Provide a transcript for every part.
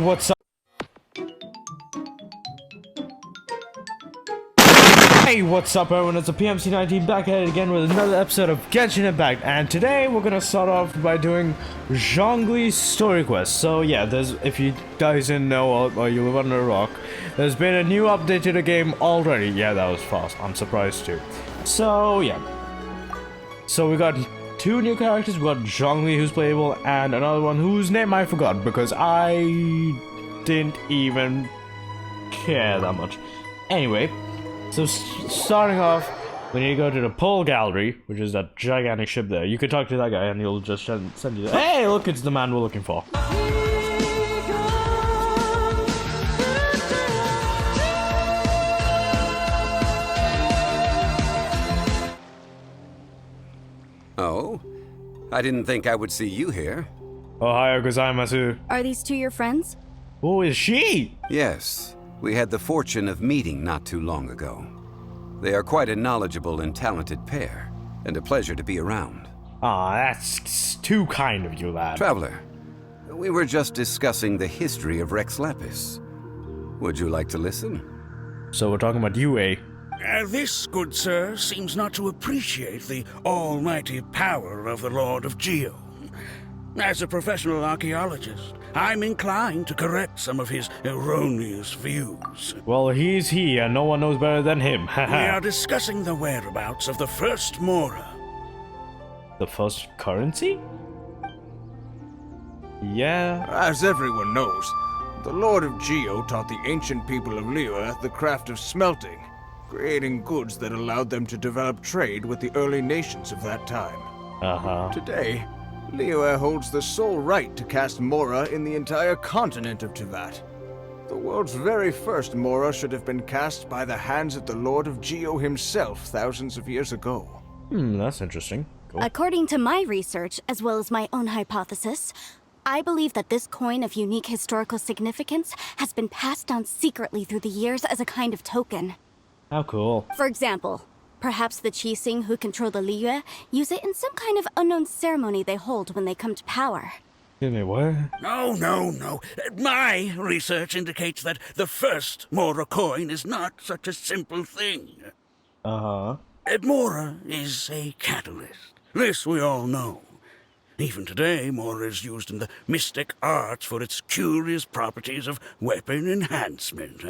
what's up? Hey, what's up everyone, it's a PMC19 back at it again with another episode of Genshin Impact, and today we're gonna start off by doing Zhongli's story quest. So yeah, if you guys didn't know or you live under a rock, there's been a new update to the game already. Yeah, that was fast, I'm surprised too. So yeah, so we got two new characters. We got Zhongli, who's playable, and another one whose name I forgot because I didn't even care that much. Anyway, so starting off, we need to go to the pole gallery, which is that gigantic ship there. You can talk to that guy and he'll just send you there. Hey, look, it's the man we're looking for. Oh? I didn't think I would see you here. Ohio gozaimasu. Are these two your friends? Who is she? Yes, we had the fortune of meeting not too long ago. They are quite a knowledgeable and talented pair, and a pleasure to be around. Aw, that's too kind of you, lad. Traveler, we were just discussing the history of Rex Lapis. Would you like to listen? So we're talking about you, eh? This, good sir, seems not to appreciate the almighty power of the Lord of Geo. As a professional archaeologist, I'm inclined to correct some of his erroneous views. Well, he's he, and no one knows better than him. We are discussing the whereabouts of the first Mora. The first currency? Yeah. As everyone knows, the Lord of Geo taught the ancient people of Liyue the craft of smelting, creating goods that allowed them to develop trade with the early nations of that time. Uh-huh. Today, Liyue holds the sole right to cast Mora in the entire continent of Teyvat. The world's very first Mora should have been cast by the hands of the Lord of Geo himself thousands of years ago. That's interesting. Cool. According to my research, as well as my own hypothesis, I believe that this coin of unique historical significance has been passed down secretly through the years as a kind of token. How cool. For example, perhaps the Qixing who control the Liyue use it in some kind of unknown ceremony they hold when they come to power. Excuse me, what? No. My research indicates that the first Mora coin is not such a simple thing. Uh-huh. Mora is a catalyst. This we all know. Even today, Mora is used in the mystic arts for its curious properties of weapon enhancement.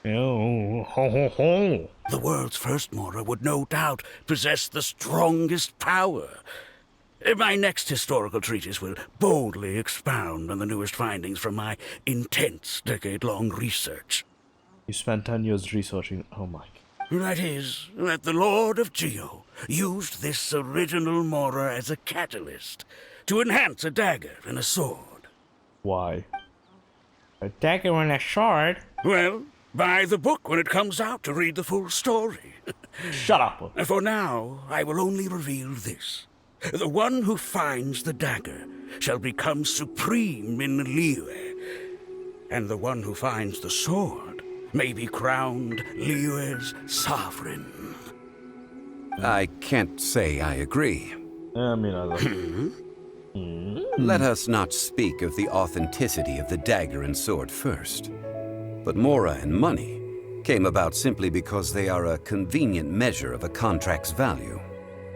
Oh, ho ho ho. The world's first Mora would no doubt possess the strongest power. My next historical treatise will boldly expound on the newest findings from my intense decade-long research. You spent 10 years researching. Oh my. That is, that the Lord of Geo used this original Mora as a catalyst to enhance a dagger and a sword. Why? A dagger and a sword? Well, buy the book when it comes out to read the full story. Shut up. For now, I will only reveal this. The one who finds the dagger shall become supreme in Liyue, and the one who finds the sword may be crowned Liyue's sovereign. I can't say I agree. I mean, I Let us not speak of the authenticity of the dagger and sword first. But Mora and money came about simply because they are a convenient measure of a contract's value.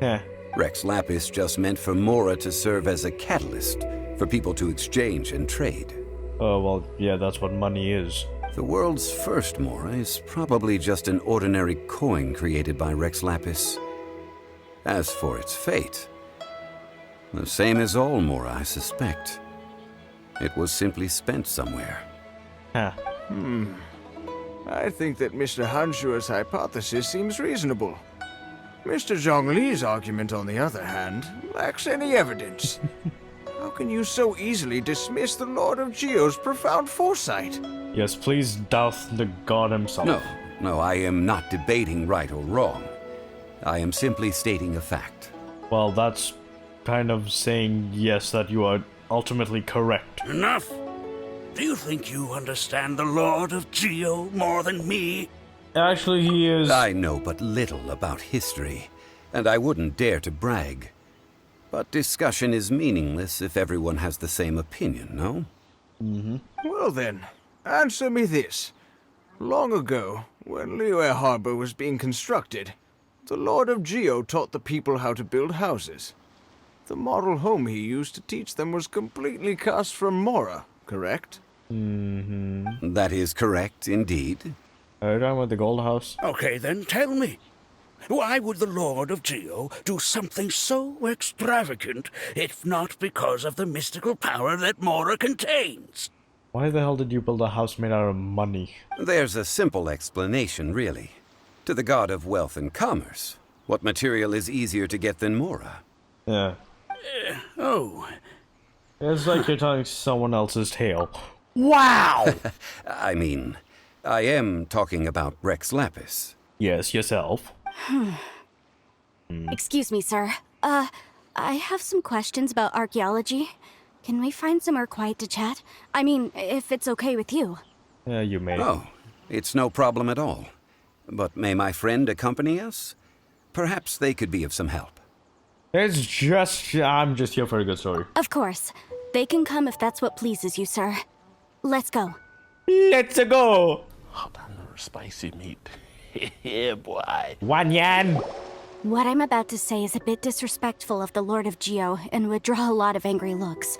Yeah. Rex Lapis just meant for Mora to serve as a catalyst for people to exchange and trade. Oh, well, yeah, that's what money is. The world's first Mora is probably just an ordinary coin created by Rex Lapis. As for its fate, the same as all Mora, I suspect. It was simply spent somewhere. Huh. I think that Mr. Hanshua's hypothesis seems reasonable. Mr. Zhongli's argument, on the other hand, lacks any evidence. How can you so easily dismiss the Lord of Geo's profound foresight? Yes, please douse the god himself. No, I am not debating right or wrong. I am simply stating a fact. Well, that's kind of saying yes, that you are ultimately correct. Enough! Do you think you understand the Lord of Geo more than me? Actually, he is... I know but little about history, and I wouldn't dare to brag. But discussion is meaningless if everyone has the same opinion, no? Well then, answer me this. Long ago, when Liyue Harbor was being constructed, the Lord of Geo taught the people how to build houses. The model home he used to teach them was completely cast from Mora, correct? That is correct, indeed. Are you talking about the gold house? Okay, then tell me. Why would the Lord of Geo do something so extravagant if not because of the mystical power that Mora contains? Why the hell did you build a house made out of money? There's a simple explanation, really. To the god of wealth and commerce, what material is easier to get than Mora? Yeah. Oh, It's like you're telling someone else's tale. Wow! I mean, I am talking about Rex Lapis. Yes, yourself. Excuse me, sir. I have some questions about archaeology. Can we find somewhere quiet to chat? I mean, if it's okay with you. Yeah, you may. Oh, it's no problem at all. But may my friend accompany us? Perhaps they could be of some help. It's just... I'm just here for a good story. Of course. They can come if that's what pleases you, sir. Let's go. Let's go! Hot spicy meat. Yeah, boy. 1 yen! What I'm about to say is a bit disrespectful of the Lord of Geo and would draw a lot of angry looks.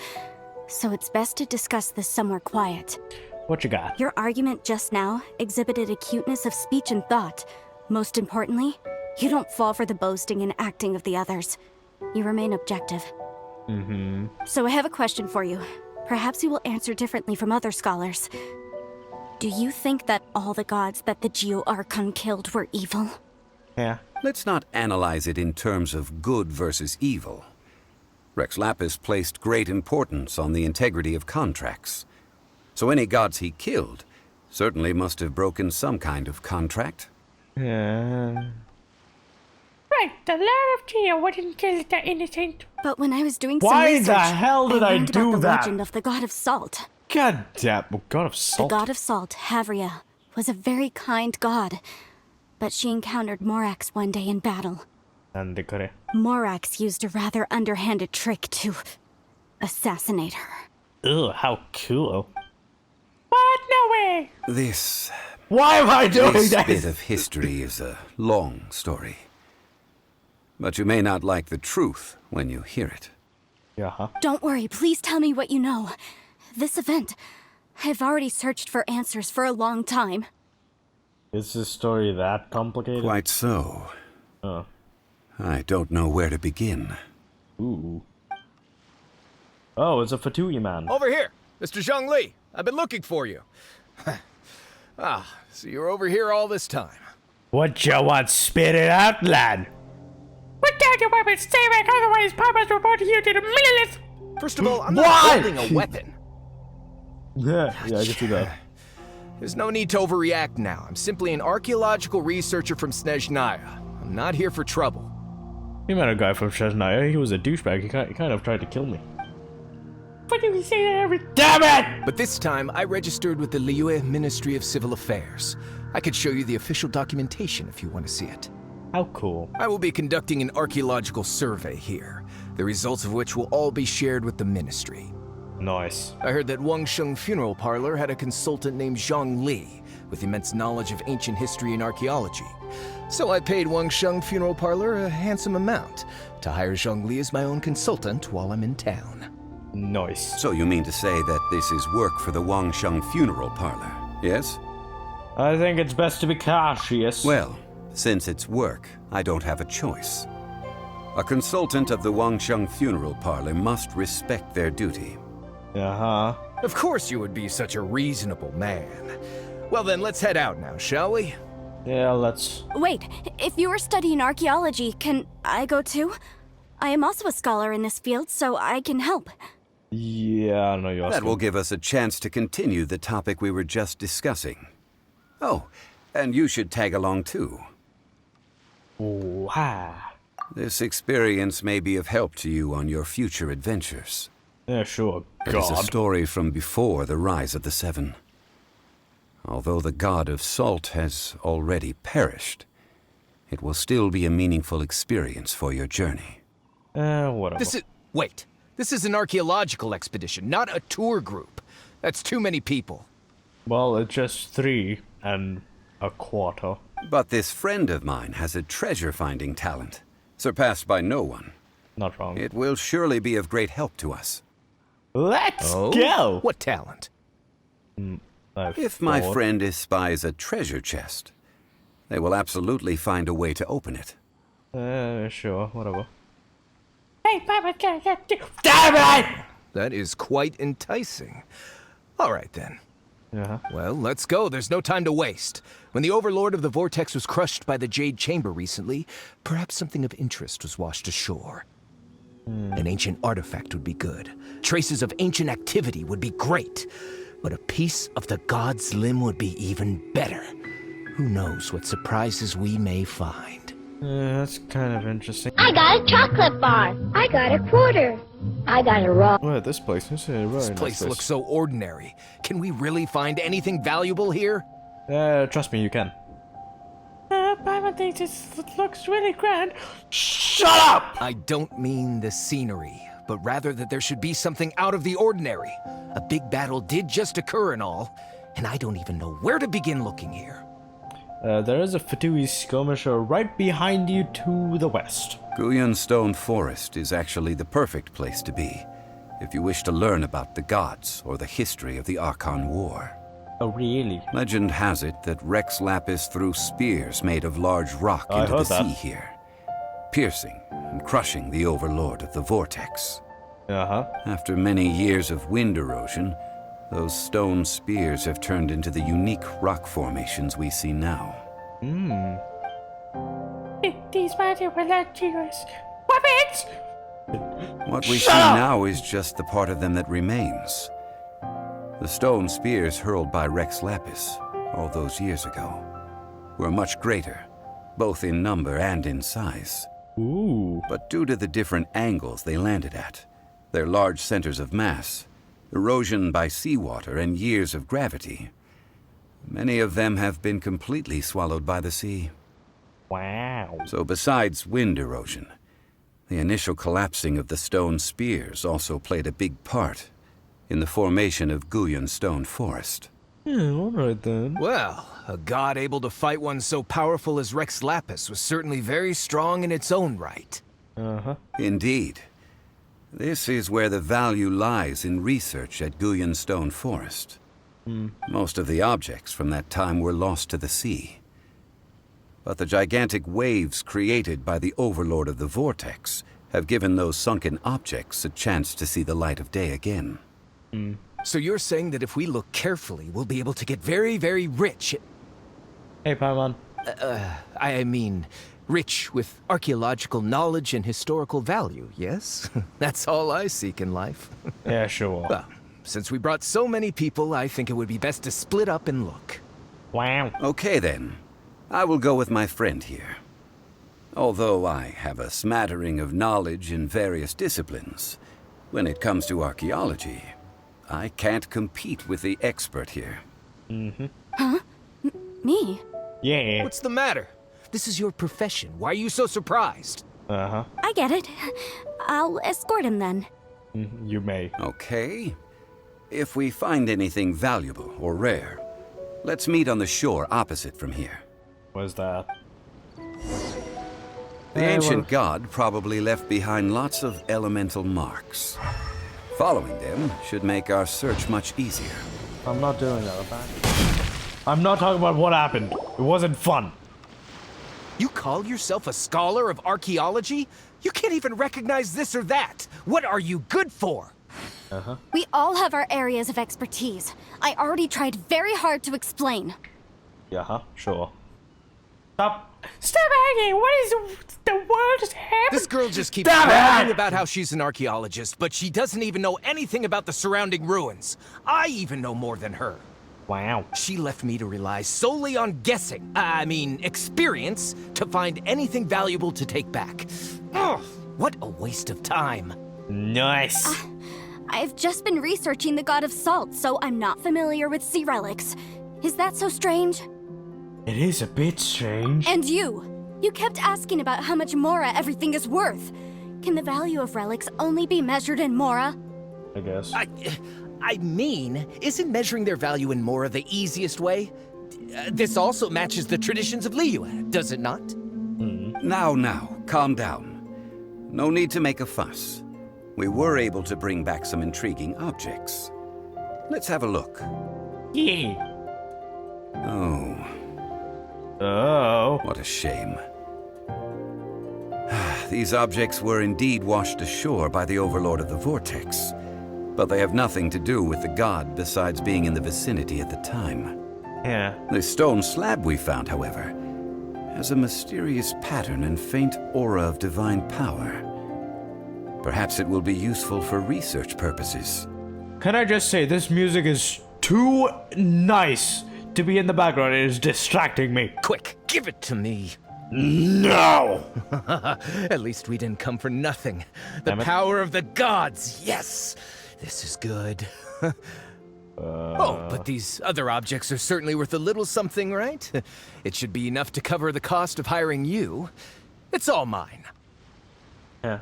So it's best to discuss this somewhere quiet. What you got? Your argument just now exhibited acuteness of speech and thought. Most importantly, you don't fall for the boasting and acting of the others. You remain objective. So I have a question for you. Perhaps you will answer differently from other scholars. Do you think that all the gods that the Geo Archon killed were evil? Yeah. Let's not analyze it in terms of good versus evil. Rex Lapis placed great importance on the integrity of contracts. So any gods he killed certainly must have broken some kind of contract. Yeah. Right, the Lord of Geo wouldn't kill the innocent. But when I was doing some Why research, the hell did I learned do about the that? legend of the god of salt. God damn. Oh, God of The salt. god of salt, Havria, was a very kind god. But she encountered Morax one day in battle. And they could. Morax used a rather underhanded trick to assassinate her. Ugh, how cool. What? No way. This Why am I doing bit this? of history is a long story. But you may not like the truth when you hear it. Yeah, huh? Don't worry, please tell me what you know. This event, I've already searched for answers for a long time. Is this story that complicated? Quite so. Oh. I don't know where to begin. Ooh. Oh, it's a Fatui man. Over here, Mr. Zhongli. I've been looking for you. So you're over here all this time. What you want? Spit it out, lad. Put down your weapons, stay back, otherwise Papa's reporting you to the millionth. First of all, I'm Why? not holding a weapon. Yeah, I can see that. There's no need to overreact now. I'm simply an archaeological researcher from Snezhnaya. I'm not here for trouble. You met a guy from Shesnaya. He was a douchebag. He kind of tried to kill me. Why do we say that every... Damn it! But this time, I registered with the Liyue Ministry of Civil Affairs. I could show you the official documentation if you want to see it. How cool. I will be conducting an archaeological survey here, the results of which will all be shared with the ministry. Nice. I heard that Wangsheng Funeral Parlor had a consultant named Zhongli with immense knowledge of ancient history and archaeology. So I paid Wangsheng Funeral Parlor a handsome amount to hire Zhongli as my own consultant while I'm in town. Nice. So you mean to say that this is work for the Wangsheng Funeral Parlor, yes? I think it's best to be cautious. Well, since it's work, I don't have a choice. A consultant of the Wangsheng Funeral Parlor must respect their duty. Uh-huh. Of course you would be such a reasonable man. Well then, let's head out now, shall we? Yeah, let's... Wait, if you are studying archaeology, can I go too? I am also a scholar in this field, so I can help. Yeah, I know you're That will give us a chance to continue the topic we were just discussing. Oh, and you should tag along too. Wow. This experience may be of help to you on your future adventures. Yeah, sure. It is a God. story from before the rise of the Seven. Although the god of salt has already perished, it will still be a meaningful experience for your journey. Whatever. Wait. This is an archaeological expedition, not a tour group. That's too many people. Well, it's just 3 1/4. But this friend of mine has a treasure-finding talent, surpassed by no one. Not wrong. It will surely be of great help to us. Let's Oh? go! What talent? If my friend espies a treasure chest, they will absolutely find a way to open it. Sure, whatever. Hey, Papa, Damn it! That is quite enticing. All right, then. Uh-huh. Well, let's go. There's no time to waste. When the Overlord of the Vortex was crushed by the Jade Chamber recently, perhaps something of interest was washed ashore. An ancient artifact would be good. Traces of ancient activity would be great. But a piece of the god's limb would be even better. Who knows what surprises we may find. That's kind of interesting. I got a chocolate bar. I got a quarter. I got a roll. Well, this place is really This place looks so ordinary. Can we really find anything valuable here? Trust me, you can. Papa thinks it looks really grand. Shut up! I don't mean the scenery, but rather that there should be something out of the ordinary. A big battle did just occur and all, and I don't even know where to begin looking here. There is a Fatui skirmisher right behind you to the west. Guyun Stone Forest is actually the perfect place to be, if you wish to learn about the gods or the history of the Archon War. Oh, really? Legend has it that Rex Lapis threw spears made of large rock I into the heard that. sea here, piercing and crushing the Overlord of the Vortex. Uh-huh. After many years of wind erosion, those stone spears have turned into the unique rock formations we see now. These mighty were like triggers. Weapons! What we see now is just the part of them that remains. The stone spears hurled by Rex Lapis all those years ago were much greater, both in number and in size. Ooh. But due to the different angles they landed at, their large centers of mass, erosion by seawater, and years of gravity, many of them have been completely swallowed by the sea. Wow. So besides wind erosion, the initial collapsing of the stone spears also played a big part in the formation of Guyun Stone Forest. Yeah, alright then. Well, a god able to fight one so powerful as Rex Lapis was certainly very strong in its own right. Uh-huh. Indeed. This is where the value lies in research at Guyun Stone Forest. Most of the objects from that time were lost to the sea. But the gigantic waves created by the Overlord of the Vortex have given those sunken objects a chance to see the light of day again. So you're saying that if we look carefully, we'll be able to get very, very rich. Hey, Paimon. I mean, rich with archaeological knowledge and historical value, yes? That's all I seek in life. Yeah, sure. Well, since we brought so many people, I think it would be best to split up and look. Wow. Okay then, I will go with my friend here. Although I have a smattering of knowledge in various disciplines, when it comes to archaeology, I can't compete with the expert here. Me? Yeah. What's the matter? This is your profession. Why are you so surprised? Uh-huh. I get it. I'll escort him then. You may. Okay. If we find anything valuable or rare, let's meet on the shore opposite from here. What's that? The ancient god probably left behind lots of elemental marks. Following them should make our search much easier. I'm not doing that, okay? I'm not talking about what happened. It wasn't fun. You call yourself a scholar of archaeology? You can't even recognize this or that. What are you good for? We all have our areas of expertise. I already tried very hard to explain. Yeah, sure. Stop. Stop hanging! What is the world is happening? This girl just keeps Damn it! bragging about how she's an archaeologist, but she doesn't even know anything about the surrounding ruins. I even know more than her. Wow. She left me to rely solely on guessing, experience, to find anything valuable to take back. Ugh, what a waste of time. Nice. I've just been researching the god of salt, so I'm not familiar with sea relics. Is that so strange? It is a bit strange. And you kept asking about how much Mora everything is worth. Can the value of relics only be measured in Mora? I guess. I mean, isn't measuring their value in Mora the easiest way? This also matches the traditions of Liyue, does it not? Now, calm down. No need to make a fuss. We were able to bring back some intriguing objects. Let's have a look. Yeah. Oh, Oh. what a shame. These objects were indeed washed ashore by the Overlord of the Vortex, but they have nothing to do with the god besides being in the vicinity at the time. Yeah. The stone slab we found, however, has a mysterious pattern and faint aura of divine power. Perhaps it will be useful for research purposes. Can I just say, this music is too nice to be in the background. It is distracting me. Quick, give it to me. No! At least we didn't come for nothing. The Damn it. power of the gods, yes! This is good. Oh, but these other objects are certainly worth a little something, right? It should be enough to cover the cost of hiring you. It's all mine. Yeah.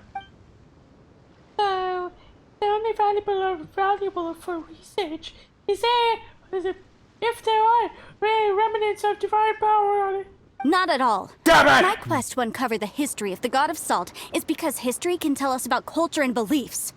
So, the only valuable for research is if there are remnants of divine power on it. Not at all. Damn it! My quest to uncover the history of the God of Salt is because history can tell us about culture and beliefs.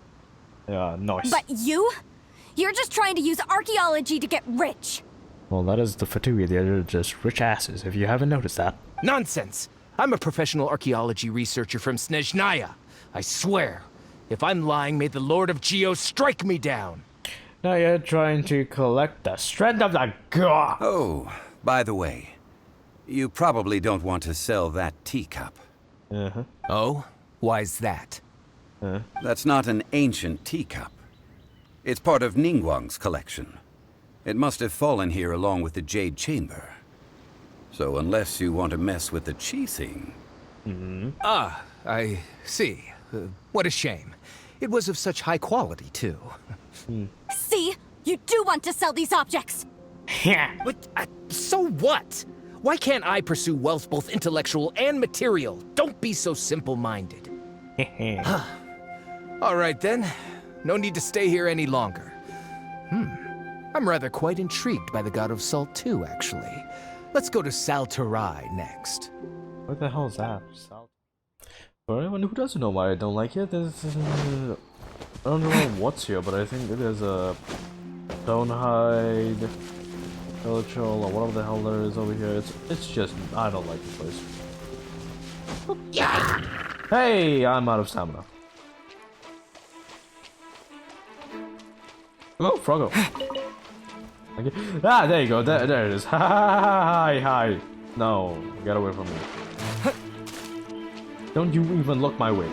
Yeah, nice. But you're just trying to use archaeology to get rich. Well, that is the Fatui. They're just rich asses, if you haven't noticed that. Nonsense! I'm a professional archaeology researcher from Snezhnaya. I swear, if I'm lying, may the Lord of Geo strike me down. Now you're trying to collect the strength of the god. Oh, by the way, you probably don't want to sell that teacup. Uh-huh. Oh? Why's that? That's not an ancient teacup. It's part of Ningguang's collection. It must have fallen here along with the Jade Chamber. So unless you want to mess with the chi thing... Ah, I see. What a shame. It was of such high quality, too. See? You do want to sell these objects. Yeah. But, so what? Why can't I pursue wealth both intellectual and material? Don't be so simple-minded. All right, then. No need to stay here any longer. I'm rather quite intrigued by the God of Salt, too, actually. Let's go to Saltarai next. What the hell is that? For anyone who doesn't know why I don't like it, there's... I don't know what's here, but I think there's a... Stonehide... Villagel, or whatever the hell there is over here. It's just... I don't like the place. Yeah! Hey! I'm out of stamina. Oh, Froggo. Okay. Ah, there you go. There it is. Hi. No, get away from me. Don't you even look my way.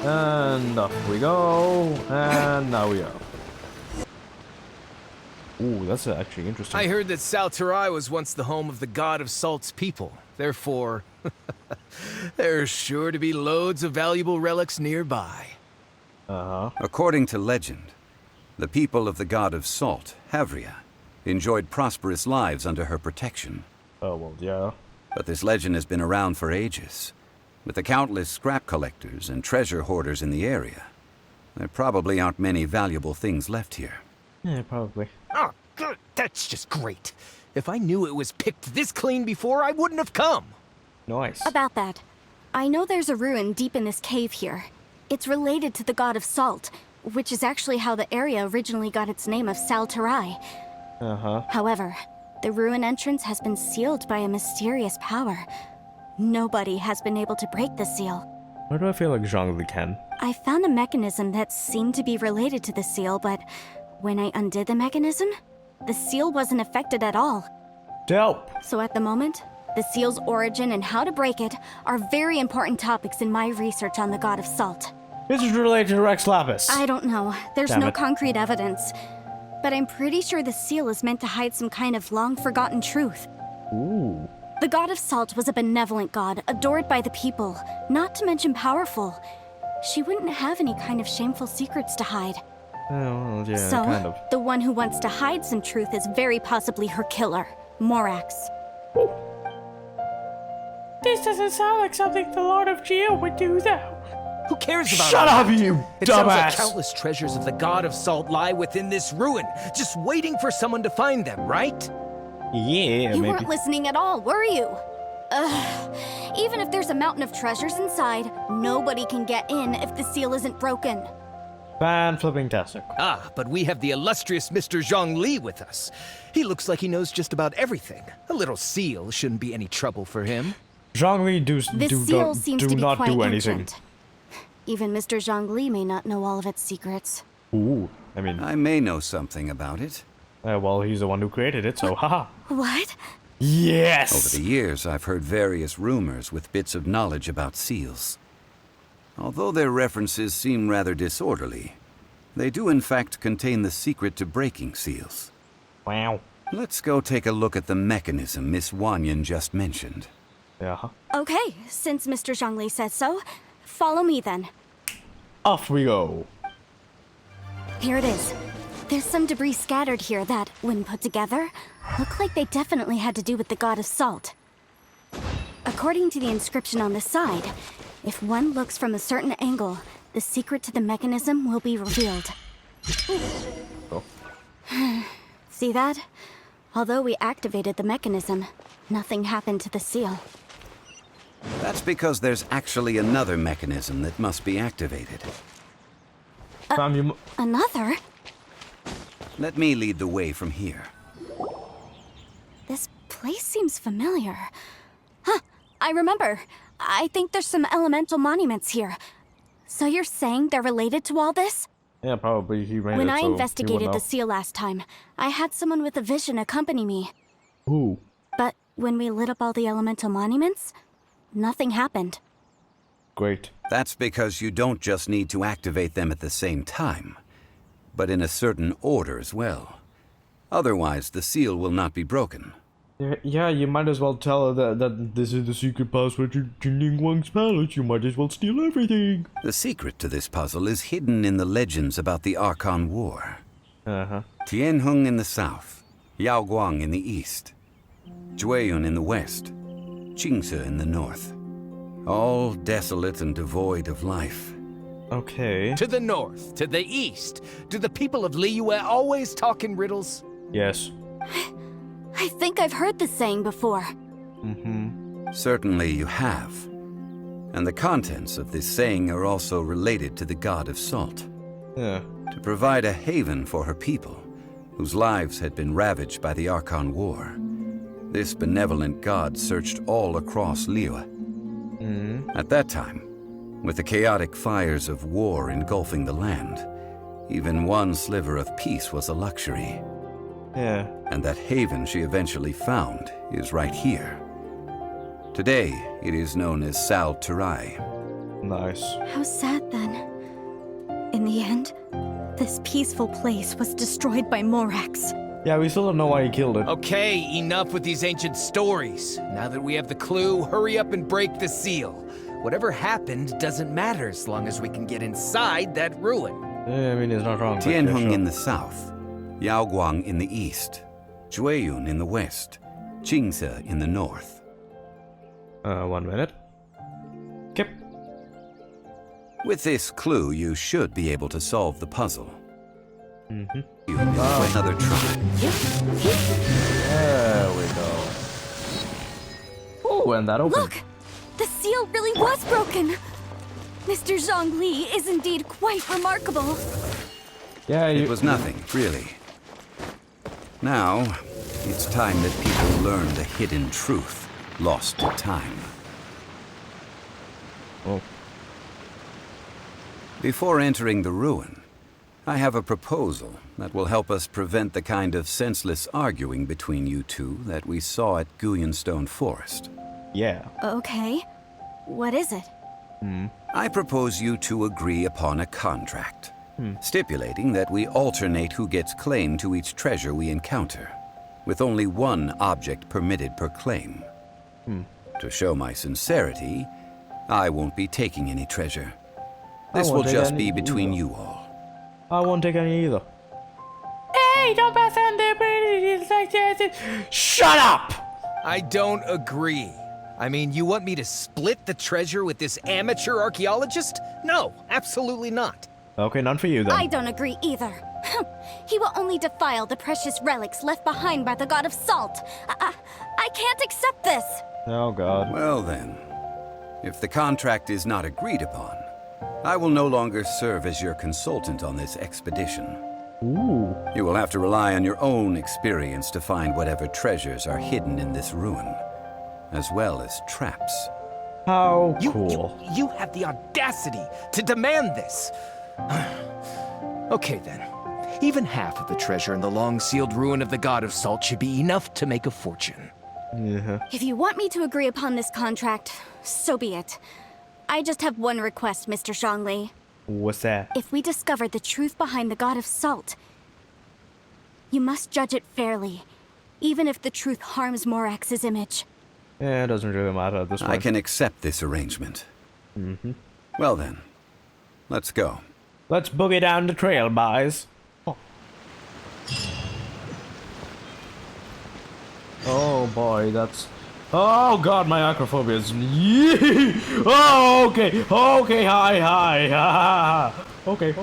And off we go. And now we are. Ooh, that's actually interesting. I heard that Saltarai was once the home of the God of Salt's people. Therefore, there's sure to be loads of valuable relics nearby. Uh-huh. According to legend, the people of the God of Salt, Havria, enjoyed prosperous lives under her protection. Oh, well, yeah. But this legend has been around for ages. With the countless scrap collectors and treasure hoarders in the area, there probably aren't many valuable things left here. Yeah, probably. Oh, good. That's just great. If I knew it was picked this clean before, I wouldn't have come. Nice. About that, I know there's a ruin deep in this cave here. It's related to the God of Salt, which is actually how the area originally got its name of Saltarai. Uh-huh. However, the ruin entrance has been sealed by a mysterious power. Nobody has been able to break the seal. Why do I feel like Zhongli can? I found a mechanism that seemed to be related to the seal, but when I undid the mechanism, the seal wasn't affected at all. Dope. So at the moment, the seal's origin and how to break it are very important topics in my research on the God of Salt. This is related to Rex Lapis. I don't know. There's Damn no it. concrete evidence. But I'm pretty sure the seal is meant to hide some kind of long-forgotten truth. Ooh. The God of Salt was a benevolent god, adored by the people, not to mention powerful. She wouldn't have any kind of shameful secrets to hide. Oh, well, yeah, So, kind of. the one who wants to hide some truth is very possibly her killer, Morax. This doesn't sound like something the Lord of Geo would do, though. Who cares about Shut all up, that? you It sounds like dumbass! countless treasures of the god of salt lie within this ruin, just waiting for someone to find them, right? Yeah, You maybe. weren't listening at all, were you? Ugh. Even if there's a mountain of treasures inside, nobody can get in if the seal isn't broken. Fan-flipping-tastic. Ah, but we have the illustrious Mr. Zhongli with us. He looks like he knows just about everything. A little seal shouldn't be any trouble for him. Zhongli This seal seems to be not quite do anything. ancient. Even Mr. Zhongli may not know all of its secrets. Ooh, I mean, I may know something about it. well, he's the one who created it, so haha. What? Yes! Over the years, I've heard various rumors with bits of knowledge about seals. Although their references seem rather disorderly, they do in fact contain the secret to breaking seals. Wow. Let's go take a look at the mechanism Miss Wanyan just mentioned. Yeah. Okay, since Mr. Zhongli says so, follow me then. Off we go. Here it is. There's some debris scattered here that, when put together, look like they definitely had to do with the god of salt. According to the inscription on the side, if one looks from a certain angle, the secret to the mechanism will be revealed. Oh. See that? Although we activated the mechanism, nothing happened to the seal. That's because there's actually another mechanism that must be activated. Fam, you... Another? Let me lead the way from here. This place seems familiar. Huh, I remember. I think there's some elemental monuments here. So you're saying they're related to all this? Yeah, probably he made When it, I so he investigated would the know. seal last time, I had someone with a vision accompany me. Ooh. But when we lit up all the elemental monuments, nothing happened. Great. That's because you don't just need to activate them at the same time, but in a certain order as well. Otherwise, the seal will not be broken. Yeah, you might as well tell her that this is the secret password to Ning Wang's palace. You might as well steal everything. The secret to this puzzle is hidden in the legends about the Archon War. Uh-huh. Tianheng in the south, Yaoguang in the east, Jueyun in the west, Qingce in the north. All desolate and devoid of life. Okay. To the north, to the east. Do the people of Liyue always talk in riddles? Yes. I think I've heard this saying before. Mm-hmm. Certainly you have. And the contents of this saying are also related to the god of salt. Yeah. To provide a haven for her people, whose lives had been ravaged by the Archon War, this benevolent god searched all across Liyue. Mm-hmm. At that time, with the chaotic fires of war engulfing the land, even one sliver of peace was a luxury. Yeah. And that haven she eventually found is right here. Today, it is known as Sal Turai. Nice. How sad then. In the end, this peaceful place was destroyed by Morax. Yeah, we still don't know why he killed it. Okay, enough with these ancient stories. Now that we have the clue, hurry up and break the seal. Whatever happened doesn't matter as long as we can get inside that ruin. Yeah, I mean, he's not wrong. but yeah, Tianheng sure. in the south, Yaoguang in the east, Jueyun in the west, Qingce in the north. 1 minute. Okay. With this clue, you should be able to solve the puzzle. Mm-hmm. You another try. There we go. Oh, and that opened. Look! The seal really was broken! Mr. Zhongli is indeed quite remarkable. Yeah, It was nothing, really. Now, it's time that people learn the hidden truth lost to time. Oh. Before entering the ruin, I have a proposal that will help us prevent the kind of senseless arguing between you two that we saw at Guyonstone Forest. Yeah. Okay. What is it? I propose you two agree upon a contract, stipulating that we alternate who gets claim to each treasure we encounter, with only one object permitted per claim. To show my sincerity, I won't be taking any treasure. This will won't take just any be between either. you all. I won't take any either. Hey, don't pass on their abilities like that. Shut up! I don't agree. I mean, you want me to split the treasure with this amateur archaeologist? No, absolutely not. Okay, none for you then. I don't agree either. He will only defile the precious relics left behind by the god of salt. I can't accept this. Oh god. Well then, if the contract is not agreed upon, I will no longer serve as your consultant on this expedition. Ooh. You will have to rely on your own experience to find whatever treasures are hidden in this ruin, as well as traps. How cool. You have the audacity to demand this. Okay then. Even half of the treasure in the long-sealed ruin of the god of salt should be enough to make a fortune. Yeah. If you want me to agree upon this contract, so be it. I just have one request, Mr. Zhongli. What's that? If we discover the truth behind the god of salt, you must judge it fairly, even if the truth harms Morax's image. Yeah, it doesn't really matter at this point. I can accept this arrangement. Well then, let's go. Let's boogie down the trail, boys. Oh boy, that's... Oh god, my acrophobia is... Oh, okay, okay, hi. Okay.